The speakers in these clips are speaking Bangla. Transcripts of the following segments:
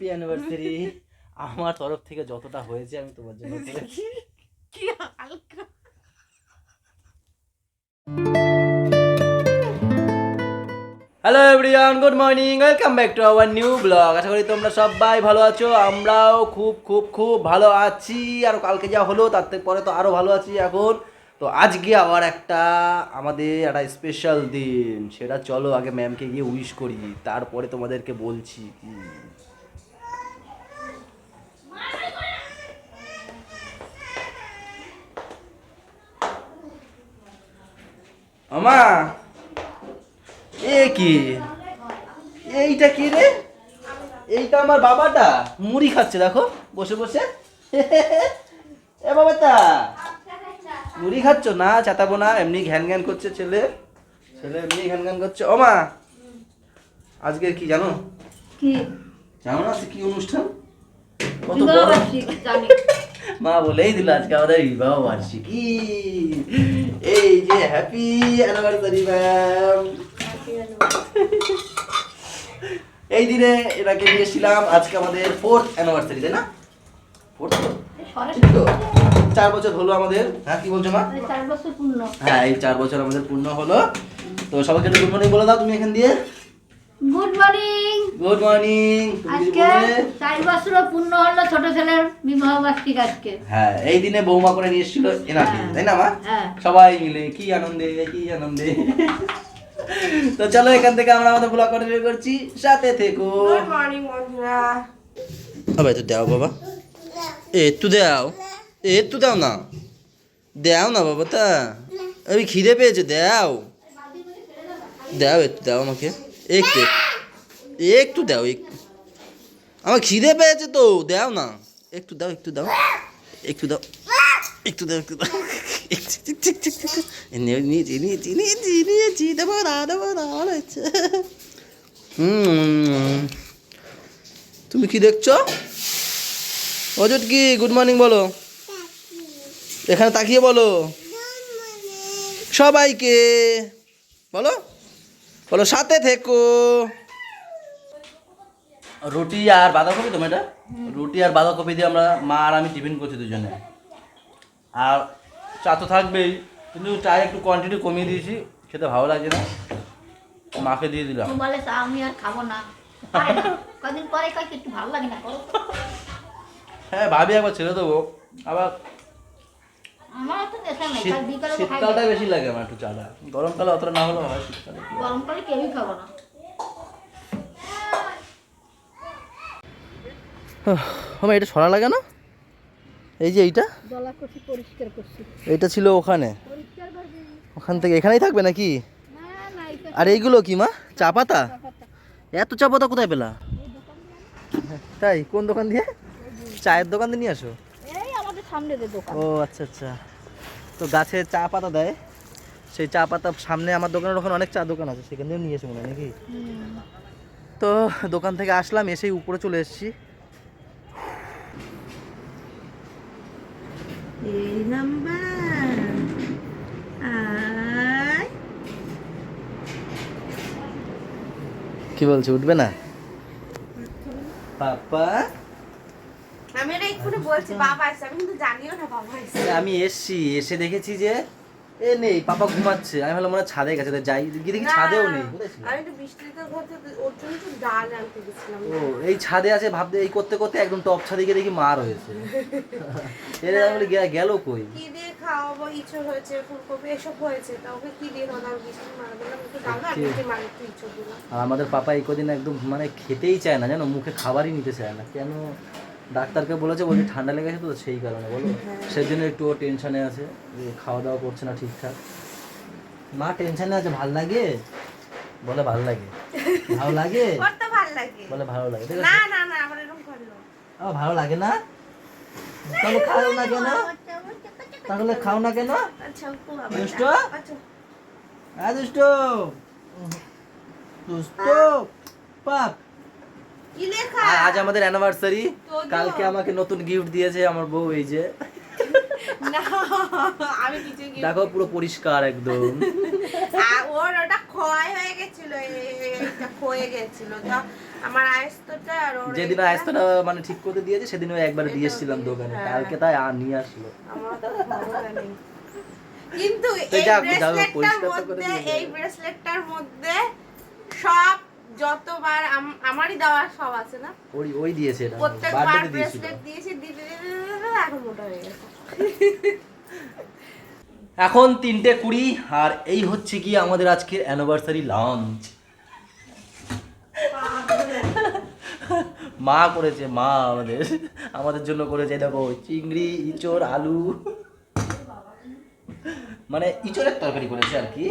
Happy anniversary. আমার তরফ থেকে যতটা হয়েছে আমি তোমার জন্য করেছি। কি হালকা। Hello everyone, good morning, welcome back to our new blog. আশা করি তোমরা সবাই ভালো আছো, আমরাও খুব খুব খুব ভালো আছি। আর কালকে যা হলো তার থেকে পরে তো আরও ভালো আছি এখন। তো আজকে আবার আমাদের একটা স্পেশাল দিন, সেটা চলো আগে ম্যামকে গিয়ে উইশ করি, তারপরে তোমাদেরকে বলছি কি। আমা, এ কি, এইটা কি রে? এইটা আমার বাবাটা মুড়ি খাচ্ছে, দেখো বসে বসে। এ বাবাটা মুড়ি খাচ্ছ? না চাতাবো না, এমনি ঘ্যান ঘ্যান করছে ছেলে, ছেলে এমনি ঘ্যান ঘ্যান করছে। ও মা, আজকে কি জানো? কি জানো না আজকে কি অনুষ্ঠান? কত বিবাহ বড়। বার্ষিকী জানি। মা বলেই দিল আজকে আমাদের বিবাহ বার্ষিকী। এই যে হ্যাপি অ্যানিভার্সারি ম্যাম। এই দিনে এটাকে নিয়ে এসেছিলাম, আজকে আমাদের 4th অ্যানিভার্সারি, তাই না? 4th তো 4 বছর হলো আমাদের। হ্যাঁ কি বলছো মা? 4 বছর পূর্ণ। হ্যাঁ এই 4 বছর আমাদের পূর্ণ হলো। তো সবাইকে গুড মর্নিং বলে দাও তুমি এখান দিয়ে। Good morning. Good morning. আজকে 4 বছর পূর্ণ হলো ছোট ছেলের বিবাহ বার্ষিকী আজকে। হ্যাঁ এই দিনে বৌমা করে নিয়ে এসেছিল এনাকে, হ্যাঁ। তাই না মা? হ্যাঁ। সবাই মিলে কি আনন্দে কি আনন্দে। তো চলো এখান থেকে আমরা আমাদের ব্লগ কন্টিনিউ করছি, সাথে থেকো। গুড মর্নিং বন্ধুরা। আবে একটু দাও বাবা, একটু দাও, একটু দাও না, দাও না বাবা, তা আমি খিদে পেয়েছে, দাও দাও, একটু দাও আমাকে, একটু একটু দাও, একটু আমার খিদে পেয়েছে তো, দাও না, একটু দাও, একটু দাও, একটু দাও, একটু দাও, একটু দাও। নিয়েছি নিয়েছি নিয়েছি নিয়েছি, দেবো না দেবো না, হয়েছে। তুমি কি দেখছো? অজট কি গুড মর্নিং বলো, এখানে তাকিয়ে বলো সবাইকে, বলো বলো সাথে থেকো। রুটি আর বাঁধাকপি, তো এটা রুটি আর বাঁধাকপি দিয়ে আমরা মা আর আমি টিফিন করছি দুজনে। আর চা তো থাকবেই, কিন্তু চায় একটু কোয়ান্টিটি কমিয়ে দিয়েছি, খেতে ভালো লাগছে না, মাকে দিয়ে দিলাম। বলে আমি আর খাবো না, কদিন পরে কয় একটু ভালো লাগে না করো। হ্যাঁ ভাবি একবার ছেড়ে দেবো, আবার আমার তো নেশা নেই, কাল বিকালে খাই। শীতকালটা বেশি লাগে আমার একটু চাটা, গরমকালে অতটা না হলেও হয়, শীতকালে একটু। গরমকালে কেউই খাবো না। আমার এটা সরা লাগে না, এই যে এইটা গলা করছি পরিষ্কার করছি। এইটা ছিল ওখানে, পরিষ্কার করবি ওখান থেকে এখানেই থাকবে নাকি? না না এটা আর এইগুলো কি মা, চা পাতা? এত চা পাতা কোথায় পেলা? তাই কোন দোকান দিয়ে? চায়ের দোকান দিয়ে নিয়ে আসো? এই আমাদের সামনে যে দোকান। ও আচ্ছা আচ্ছা, তো গাছে চা পাতা দেয়, সেই চা পাতা সামনে আমার দোকানের ওখানে অনেক চা দোকান আছে, সেখান থেকে নিয়ে এসে মনে হয় নাকি। তো দোকান থেকে আসলাম, এসেই উপরে চলে এসেছি। এই নাম্বার আই কি বলছো, উঠবে না পাপা? আমি এটা এক্ষুনি বলছি বাবা আসছে, আমি কিন্তু জানিও না বাবা আসছে। আমি এসছি, এসে দেখেছি যে এ নেই, পাপা ঘুমাচ্ছে, আমি ভাবলাম মনে হয় ছাদে গেছে, তাই যাই গিয়ে দেখি ছাদেও নেই। কোথায় ছিল? আমি তো বৃষ্টিতে ঘরতে ওর জন্য তো ডাল আনতে গেছিলাম। ও এই ছাদে আছে ভাবতে, এই করতে করতে একদম টপ ছাদে গিয়ে দেখি মা রয়েছে। এর আমি বলি গেল কই? কি দিয়ে খাওয়াবো, ইঁচড় হয়েছে, ফুলকপি এসব হয়েছে, তা ওকে কি দিয়ে খাওয়া? বৃষ্টি মারা দিলাম, একটু ডাল আর বৃষ্টি মারা একটু ইঁচড় দিলাম। আর আমাদের পাপা এই কদিন একদম মানে খেতেই চায় না জানো, মুখে খাবারই নিতে চায় না, কেন ডাক্তারকে বলেছে, বলছি ঠান্ডা লেগেছে তো সেই কারণে, বলো সেই জন্য একটু ও টেনশনে আছে যে খাওয়া দাওয়া করছে না ঠিকঠাক। মা টেনশনে আছে, ভাল লাগে বলে, ভাল লাগে, ভালো লাগে ওর তো ভালো লাগে। বলে, ভালো লাগে, ঠিক না আছে। না না, আমার এরকম করলো। আমার ভালো লাগে না, তাহলে খাও না কেন? তাহলে খাও না কেন? আচ্ছা খুব দুষ্ট? আচ্ছা হ্যাঁ দুষ্ট, দুষ্ট পাপ। কি লেখা? আর আজ আমাদের অ্যানিভার্সারি, কালকে আমাকে নতুন গিফট দিয়েছে আমার বউ, এই যে না আমি কিছু gift দেখো পুরো পরিষ্কার একদম। ওর ওটা ক্ষয় হয়ে গেছিল, এটা ক্ষয়ে গেছিল তো আমার আয়স্তটা আর ওর যেদিন আয়স্তটা মানে ঠিক করতে দিয়েছে সেদিন ওই একবার দিয়ে এসেছিলাম দোকানে, কালকে তাই নিয়ে আসলো। আমার তো ভালো নেই কিন্তু তো এই যাক, ব্রেসলেটটার পরিষ্কার তো করে মধ্যে দিয়ে এই ব্রেসলেটটার মধ্যে সব যতবার আমারই দেওয়া সব আছে না, ওই দিয়েছে এটা প্রত্যেকবার বার্থডেতে দিয়েছিল। ব্রেসলেট দিয়েছি দিতে দিতে এখন মোটা হয়ে গেছে। এখন 3:20 আর এই হচ্ছে কি আমাদের আজকের অ্যানিভার্সারি লাঞ্চ। মা করেছে, মা আমাদের জন্য করেছে। দেখো চিংড়ি, ইঁচড়, আলু, মানে ইঁচড়ের তরকারি করেছে আর কি,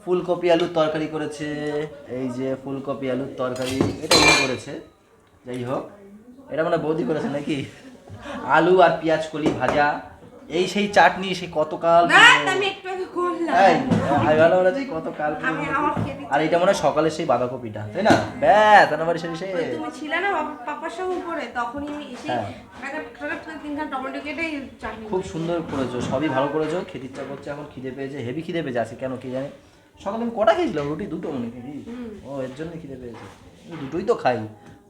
ফুলকপি আলুর তরকারি করেছে। এই যে ফুলকপি আলুর তরকারি এটা উনি করেছে, যাই হোক এটা মানে বৌদি করেছে নাকি। আলু আর পেঁয়াজ কলি ভাজা, এই সেই চাটনি সেই কতকাল আমি একটু আগে করলাম ভালো বলেছি কতকাল। আর এটা মনে হয় সকালে সেই বাঁধাকপিটা, তাই না? ব্যাস অ্যানিভার্সারি শেষ। তুমি ছিলে না পাপার সঙ্গে উপরে, তখনই আমি এসে হ্যাঁ। তিনখান টমেটো কেটে চাটনি খুব সুন্দর করেছো, সবই ভালো করেছো। খেতে ইচ্ছা করছে এখন, খিদে পেয়েছে, হেভি খিদে পেয়েছে আজকে, কেন কি জানি। সকালে আমি কটা খেয়েছিলাম? রুটি 2টো মনে খেয়েছি। ও এর জন্য খিদে পেয়েছে, আমি 2টোই তো খাই।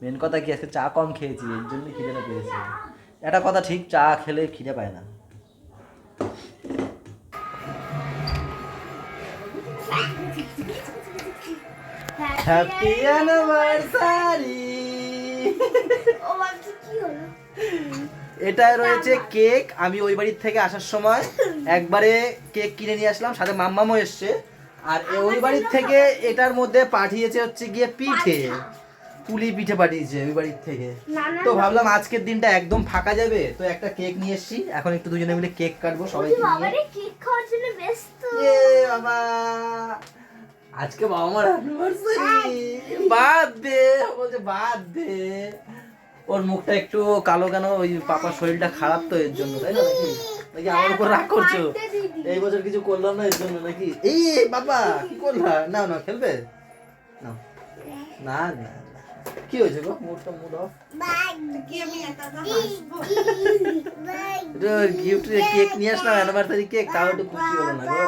মেন কথা কি আজকে চা কম খেয়েছি, এর জন্য খিদেটা পেয়েছে। একটা কথা ঠিক, চা খেলে খিদে পায় না। Happy anniversary. এটা রয়েছে কেক। আমি ওই বাড়ির থেকে আসার সময় একবারে কেক কিনে নিয়ে আসলাম, সাথে মাম্মামও এসছে। আর ওই বাড়ির থেকে এটার মধ্যে পাঠিয়েছে হচ্ছে গিয়ে পিঠে, পুলি পিঠে পাঠিয়েছে ওই বাড়ির থেকে। তো ভাবলাম আজকের দিনটা একদম ফাঁকা যাবে, তো একটা কেক নিয়ে এসেছি। এখন একটু দুজনে মিলে কেক কাটবো সবাই নিয়ে। কেক খাওয়ার জন্য ব্যস্ত। বাবা আজকে বাবা মার অ্যানিভার্সারি, বার্থডে বলছে, বার্থডে। ওর মুখটা একটু কালো কেন? ওই পাপার শরীরটা খারাপ তো এর জন্য, তাই না? নাকি আমার উপর রাগ করছো? এই বছর কিছু করলাম না এর জন্য নাকি? এই বাবা কি করলা? না না খেলবে না, না না কি হয়েছে গো? মুডটা মুড অফ। গিফট কেক নিয়ে আসলাম, অ্যানিভার্সারি কেক, তাও একটু খুশি হলো না গো?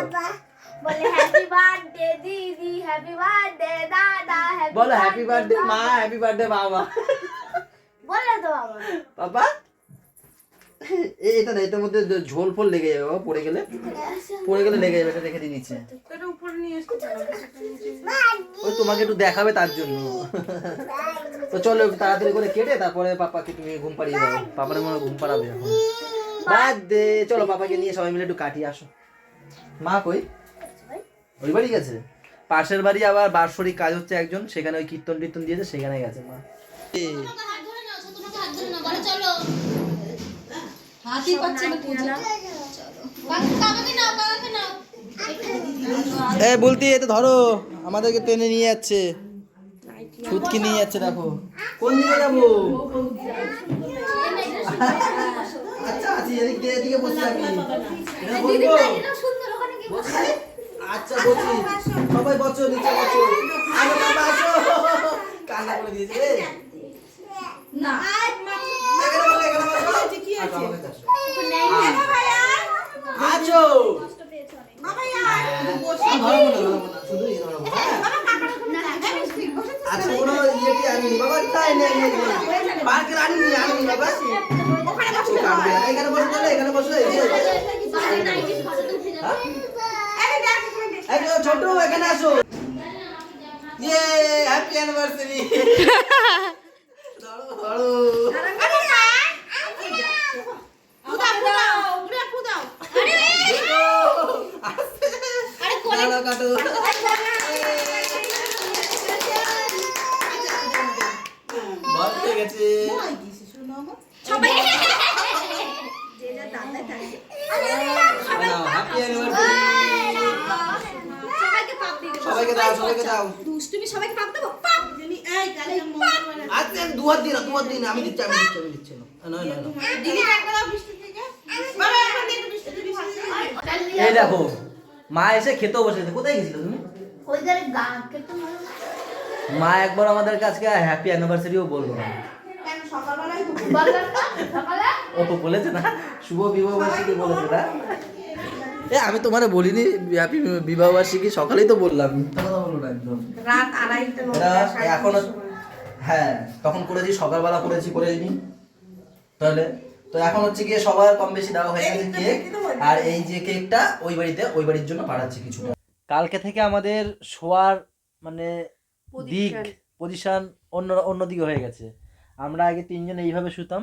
বলে হ্যাপি বার্থডে দিদি, হ্যাপি বার্থডে দাদা, বলো হ্যাপি বার্থডে মা, হ্যাপি বার্থডে বাবা। বলে তো বাবা। বাবা এটা না, এটার মধ্যে ঝোল ফোল লেগে যাবে, বাবা পড়ে গেলে লেগে যাবে। এটা রেখে দিয়ে নিচ্ছে, উপরে নিয়ে আসতে ওই তোমাকে একটু দেখাবে তার জন্য। তো চলো একটু তাড়াতাড়ি করে কেটে তারপরে পাপাকে তুমি ঘুম পাড়িয়ে দাও। পাপার মনে হয় ঘুম পাড়াবে এখন। বার্থডে, চলো পাপাকে নিয়ে সবাই মিলে একটু কাটিয়ে আসো। মা কই? ওই বাড়ি গেছে। পাশের বাড়ি আবার বার্ষরিক কাজ হচ্ছে একজন, সেখানে ওই কীর্তন টীর্তন দিয়েছে, সেখানে গেছে মা। এ বলতি এটা ধরো, আমাদেরকে টেনে নিয়ে যাচ্ছে, ছুটকি নিয়ে যাচ্ছে। দেখো কোন দিকে যাবো? আচ্ছা আছি, এদিকে বসে আমি। আচ্ছা বসি, সবাই বসো, নিচে বসো। আরে বাবা আসো, কান্না করে দিয়েছে রে। না এখানে বসো, এখানে বসো। কি আছে? আছো বাবা यार, শুধু এই ধরো। আচ্ছা কোনো ইয়ে কি আনি বাবা? তাই নেই পার্কে আনি বাবা। ওখানে বসো, এখানে বসো, চলে এখানে বসো। এই ছোট এখানে আসো। ইয়ে হ্যাপি অ্যানিভার্সারি। ধরো ধরো। কাটো বলতে গেছে সবাইকে দাও, সবাইকে দাও। দুষ্টুমি সবাইকে পাপ দেবো, পাপ জানি এই গালে আচ্ছা দুহাত দিন, আমি দিচ্ছি না। না দিদি একটা দাও বৃষ্টি থেকে। বাবা এখন দিন বৃষ্টি থেকে। এই দেখো মা এসে খেতেও বসে গেছে। কোথায় গেছিল তুমি? ওই ধারে গান কে তো মা একবার আমাদের কাছে হ্যাপি অ্যানিভার্সারিও বললো না। সকালবেলায় তো বললাম না সকালে ও বলেছে না শুভ বিবাহবার্ষিকী বলেছে না আমি তোমারে বলিনি হ্যাপি বিবাহবার্ষিকী সকালেই তো বললাম মিথ্যা কথা বলবো না একদম রাত 2:30 এটা এখনো হ্যাঁ তখন করেছি সকালবেলা করেছি তাহলে তো এখন হচ্ছে গিয়ে সবার কম বেশি দেওয়া হয়ে গেছে কেক আর এই যে কেকটা ওই বাড়ির জন্য পাঠাচ্ছি কিছুটা কালকে থেকে আমাদের শোয়ার মানে দিক পজিশন অন্যদিকে হয়ে গেছে আমরা আগে তিনজন এইভাবে শুতাম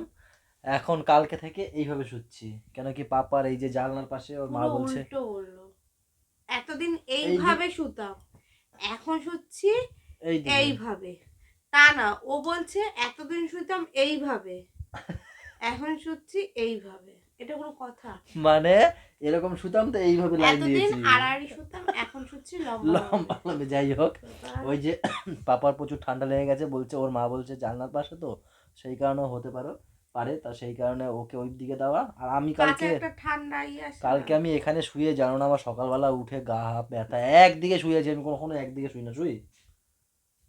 এখন কালকে থেকে এইভাবে শুচ্ছি কেন কি পাপার এই যে জানলার পাশে ওর মা বলছে উল্টো বললো এতদিন এইভাবে শুতাম এখন শুচ্ছি এইভাবে তা না ও বলছে এতদিন শুতাম এইভাবে এখন শুচ্ছি এইভাবে এটা কোনো কথা মানে এরকম শুতাম তো এইভাবে লাইন এতদিন দিয়েছি আড়াআড়ি শুতাম এখন শুচ্ছি লম্বা লম্বা লম্বা যাই হোক ওই যে পাপার প্রচুর ঠান্ডা লেগে গেছে বলছে ওর মা বলছে জানলার পাশে তো সেই কারণে হতে পারে তা সেই কারণে ওকে ওই দিকে দেওয়া আর আমি কাছে একটা ঠান্ডা আসে কালকে আমি এখানে শুয়ে জানো না আমার সকালবেলা উঠে গা হাত ব্যথা একদিকে শুয়ে আছি আমি কখনো একদিকে শুই না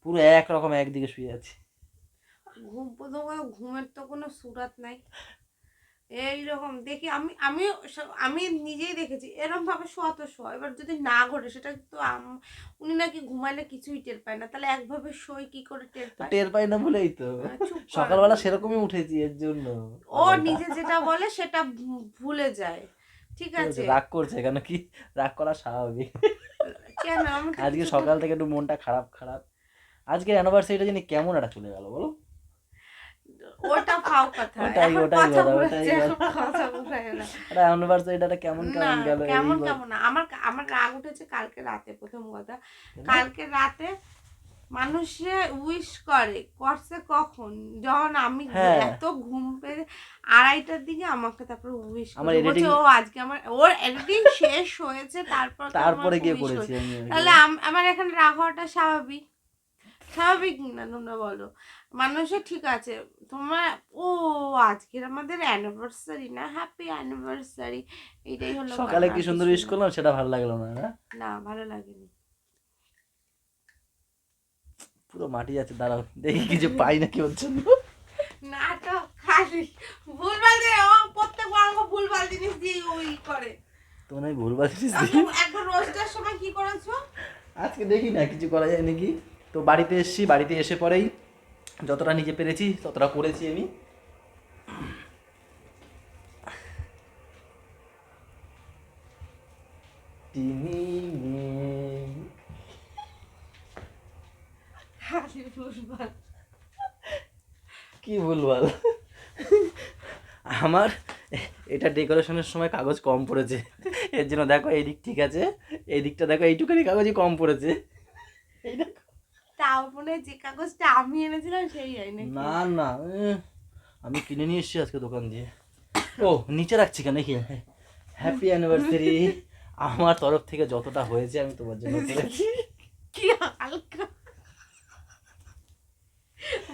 পুরো একরকম একদিকে শুয়ে আছি ঘুমের তো কোনো সুরাত নাই এইরকম দেখি আমি নিজেই দেখেছি এরকম ভাবে শোয়া তো শোয়া এবার যদি না ঘটে সেটা তো উনি নাকি ঘুমাইলে কিছুই টের পায় না তাহলে একভাবে শোয় কি করে টের পাই না বলেই তো সকালবেলা সেরকমই উঠেছি এর জন্য ও নিজে যেটা বলে সেটা ভুলে যায় ঠিক আছে রাগ করছে কেন কি রাগ করা স্বাভাবিক কেন আজকে সকাল থেকে একটু মনটা খারাপ আজকে অ্যানিভার্সারিটা জানি কেমন একটা চলে গেল বলো ওটা ফাও কথা ওটাই অ্যানিভার্সারিটা কেমন গেল কেমন না আমার রাগ উঠেছে কালকে রাতে প্রথম কথা কালকে রাতে মানুষে উইশ করছে কখন যখন আমি এত ঘুম পেয়ে 2:30টার দিকে আমাকে তারপর উইশ করছে ও আজকে ওর এডিটিং শেষ হয়েছে তারপরে গিয়ে করেছি তাহলে আমার এখানে রাগ হওয়াটা স্বাভাবিক না তোমরা বলো মানুষের ঠিক আছে তোমার আজকের আমাদের অ্যানিভার্সারি না হ্যাপি অ্যানিভার্সারি এইটাই হলো সকালে কি সুন্দর উইশ করলাম সেটা ভালো লাগলো না ভালো লাগেনি পুরো মাটি আছে দাঁড়াও দেখি কিছু পাই নাকি ওর জন্য নাটক খালি ভুলভাল দিয়ে প্রত্যেকবার আমাকে ভুলভাল জিনিস দিয়ে ওই করে তোমার আমি ভুলভাল জিনিস দিই একবার রোজটার সময় কি করেছো আজকে দেখি না কিছু করা যায় নাকি তো বাড়িতে এসে পরেই যতটা নিজে পেরেছি ততটা করেছি আমি কি ভুলভাল আমার এটা ডেকোরেশনের সময় কাগজ কম পড়েছে এর জন্য দেখো এই দিক ঠিক আছে এই দিকটা দেখো এইটুখানি কাগজই কম পড়েছে এই দেখো তাও মনে যে কাগজটা আমি এনেছিলাম সেই না আমি কিনে নিয়ে এসেছি আজকে দোকান দিয়ে ও নিচে রাখছি কেন কি হ্যাপি অ্যানিভার্সারি আমার তরফ থেকে যতটা হয়েছে আমি তোমার জন্য করেছি কি হালকা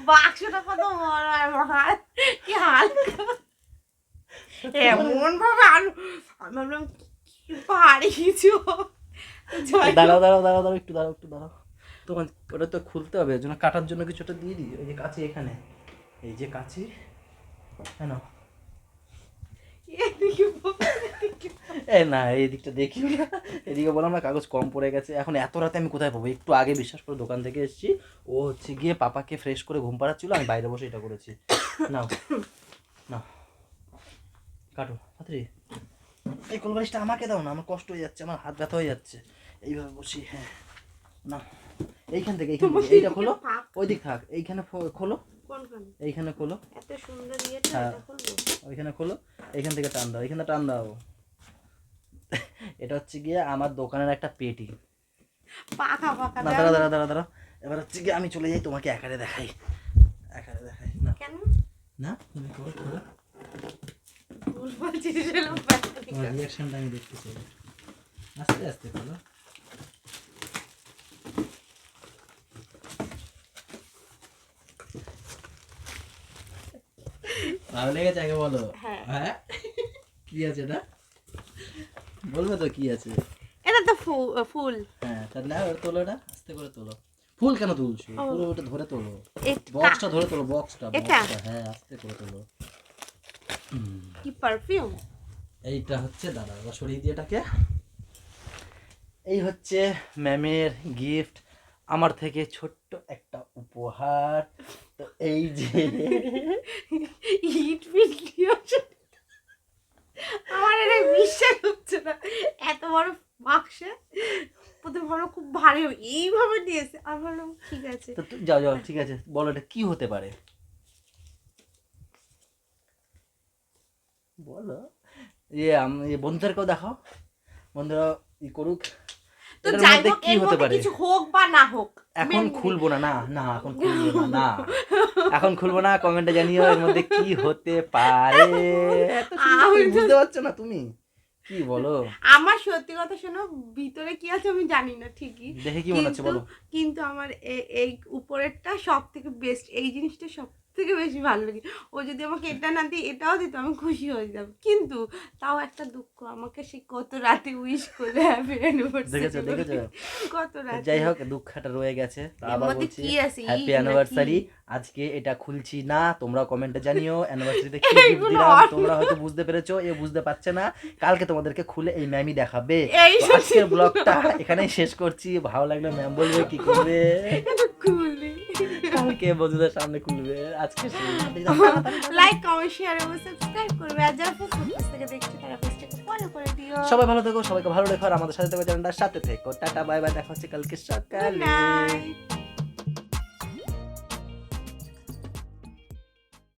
বাক্সটা কত বড় আমার কি হালকা এমন ভাবে আমি ভাবলাম কি ভারী কিছু দাঁড়াও একটু দাঁড়াও তোমার ওটা তো খুলতে হবে এর জন্য কাটার জন্য কিছুটা দিয়ে দিই ওই যে কাছে এখানে এই যে কাছে হ্যাঁ না এই দিকটা দেখি না এদিকে বললাম না কাগজ কম পড়ে গেছে এখন এত রাতে আমি কোথায় পাবো একটু আগে বিশ্বাস করে দোকান থেকে এসেছি ও হচ্ছে গিয়ে পাপাকে ফ্রেশ করে ঘুম পাড়াচ্ছিল আমি বাইরে বসে এটা করেছি না কাটো হাতরে এই কোলবালিশটা আমাকে দাও না আমার কষ্ট হয়ে যাচ্ছে আমার হাত ব্যথা হয়ে যাচ্ছে এইভাবে বসি হ্যাঁ না এইখান থেকে এইটা খোলো ওই দিক থাক এইখানে খোলো এইখানে খোলো এত সুন্দর হ্যাঁ ওইখানে খোলো এইখান থেকে টান দাও এটা হচ্ছে গিয়ে আমার দোকানের একটা পেটি না দাঁড়া এবার হচ্ছে গিয়ে আমি চলে যাই তোমাকে একারে দেখাই না কেন না তুমি খোলো তোমার রিঅ্যাকশনটা আমি দেখতে চাই আস্তে আস্তে খোলো ভালো লেগেছে আগে বলো হ্যাঁ কি আছে এটা বলবে তো কি আছে এটা তো ফুল হ্যাঁ তাহলে ওর তোলো না আস্তে করে তোলো ফুল কেন তুলছো? ও। পুরো ওটা ধরে তোলো, এটা বক্সটা ধরে তোলো, বক্সটা। এটা? হ্যাঁ, আস্তে করে তোলো। কি পারফিউম? এইটা হচ্ছে দাদা, এবার সরিয়ে দিয়ে এটাকে। এই হচ্ছে ম্যামের গিফট, আমার থেকে ছোট্ট একটা উপহার। তো এই যে হিট ভিডিও, আমার এটা বিশ্বাস হচ্ছে না, এত বড় বাক্সে প্রথমে ভাবলাম খুব ভারী হবে, এইভাবে দিয়েছে, আর ভাবলাম ঠিক আছে। তো যাও যাও, ঠিক আছে, বলো এটা কি হতে পারে, বলো। বন্ধুদেরকেও দেখাও, বন্ধুরা ই করুক। তো এটার যাই মধ্যে হোক, কি এর হতে মধ্যে পারে? কিছু হোক বা না হোক, এখন main খুলবো না, না না, এখন খুলবো না, না এখন খুলবো না। কমেন্টে জানিও এর মধ্যে কি হতে পারে। এত সুন্দর আমি তুমি বুঝতে পারছো না তুমি, কি বলো? আমার সত্যি কথা শোনো, ভিতরে কি আছে আমি জানি না ঠিকই, দেখে কি মনে হচ্ছে বলো? কিন্তু আমার এই উপরেরটা সব থেকে বেস্ট, এই জিনিসটা সব থেকে বেশি ভালো লাগে। ও যদি আমাকে এটা না দিয়ে এটাও দিত আমি খুশি হয়ে যাব, কিন্তু তাও একটা দুঃখ, আমাকে সে কত রাতে উইশ করে হ্যাপি দেখেছো অ্যানিভার্সারি, দেখেছো? কত রাতে। যাই হোক, দুঃখটা রয়ে গেছে। তা এর আবার মধ্যে বলছি কি আছে, হ্যাপি ইট অ্যানিভার্সারি। নাকি? আজকে এটা খুলছি না, তোমরা কমেন্টে জানিও অ্যানিভার্সারিতে কি গিফট এইগুলো দিলাম। অন্য- তোমরা হয়তো বুঝতে পেরেছো, এ বুঝতে পারছে না। কালকে তোমাদেরকে খুলে এই ম্যামই দেখাবে। এই তো আজকের ব্লগটা এখানেই শেষ করছি। ভালো লাগলে ম্যাম বলবে কি করবে, খুলি। কালকে বন্ধুদের সামনে খুলবে। আজকে লাইক কমেন্ট শেয়ার এবং সাবস্ক্রাইব করবে, আর যারা ফেসবুক থেকে দেখছে তারা পেজটাকে ফলো করে দিও। সবাই ভালো থেকো, সবাইকে ভালো রেখো, আর আমাদের সাথে থেকো, চ্যানেলটার সাথে থেকো। টাটা বাই বাই, দেখা হচ্ছে কালকে গুড সকালে। নাইট।